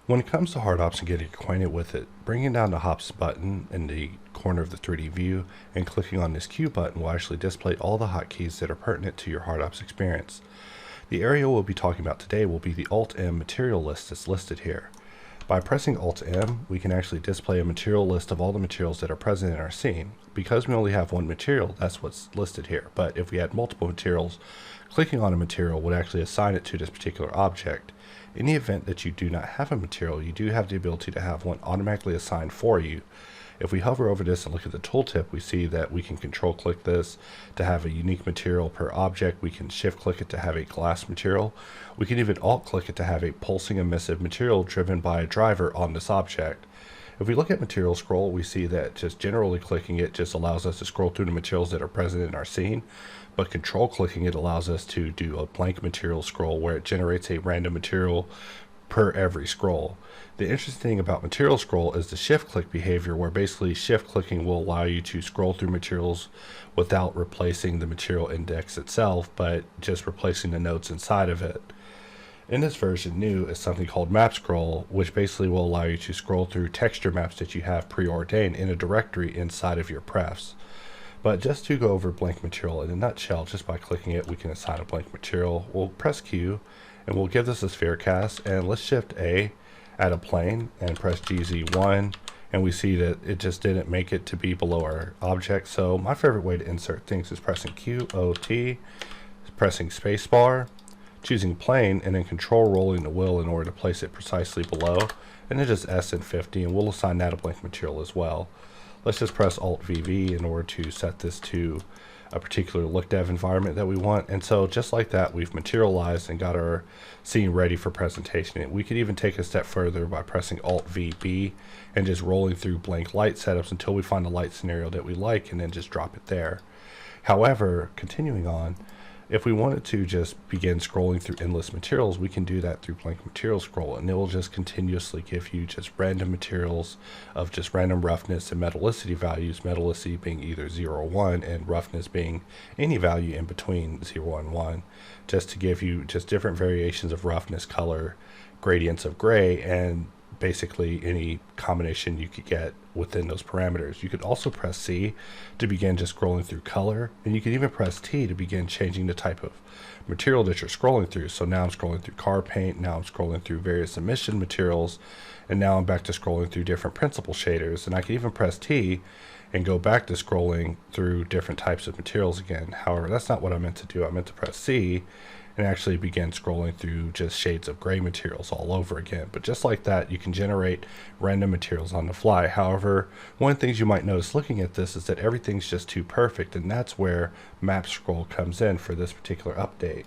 When it comes to HardOps and getting acquainted with it, bringing down the Hops button in the corner of the 3D view and clicking on this Q button will actually display all the hotkeys that are pertinent to your HardOps experience. The area we'll be talking about today will be the Alt+M material list that's listed here. By pressing Alt+M, we can actually display a material list of all the materials that are present in our scene. Because we only have one material, that's what's listed here. But if we had multiple materials, clicking on a material would actually assign it to this particular object. In the event that you do not have a material, you do have the ability to have one automatically assigned for you. If we hover over this and look at the tooltip, we see that we can control click this to have a unique material per object. We can shift click it to have a glass material. We can even alt click it to have a pulsing emissive material driven by a driver on this object. If we look at material scroll, we see that just generally clicking it just allows us to scroll through the materials that are present in our scene, but control clicking it allows us to do a blank material scroll where it generates a random material per every scroll. The interesting thing about material scroll is the shift click behavior, where basically shift clicking will allow you to scroll through materials without replacing the material index itself, but just replacing the nodes inside of it. In this version, new is something called map scroll, which basically will allow you to scroll through texture maps that you have preordained in a directory inside of your prefs. But just to go over blank material in a nutshell, just by clicking it, we can assign a blank material. We'll press Q and we'll give this a sphere cast, and let's shift A, add a plane, and press GZ1, and we see that it just didn't make it to be below our object. So my favorite way to insert things is pressing Q, O, T, pressing spacebar, choosing plane, and then control rolling the wheel in order to place it precisely below, and then just S and 50, and we'll assign that a blank material as well. Let's just press Alt VV in order to set this to a particular look dev environment that we want. And so just like that, we've materialized and got our scene ready for presentation. We could even take a step further by pressing Alt VB and just rolling through blank light setups until we find a light scenario that we like, and then just drop it there. However, continuing on, if we wanted to just begin scrolling through endless materials, we can do that through blank material scroll, and it will just continuously give you just random materials of just random roughness and metallicity values, metallicity being either 0 or 1 and roughness being any value in between 0 and 1, just to give you just different variations of roughness, color, gradients of gray, and basically any combination you could get within those parameters. You could also press C to begin just scrolling through color, and you could even press T to begin changing the type of material that you're scrolling through. So now I'm scrolling through car paint, now I'm scrolling through various emission materials, and now I'm back to scrolling through different principal shaders. And I can even press T and go back to scrolling through different types of materials again. However, that's not what I meant to do. I meant to press C and actually begin scrolling through just shades of gray materials all over again. But just like that, you can generate random materials on the fly. However, one of the things you might notice looking at this is that everything's just too perfect, and that's where map scroll comes in for this particular update.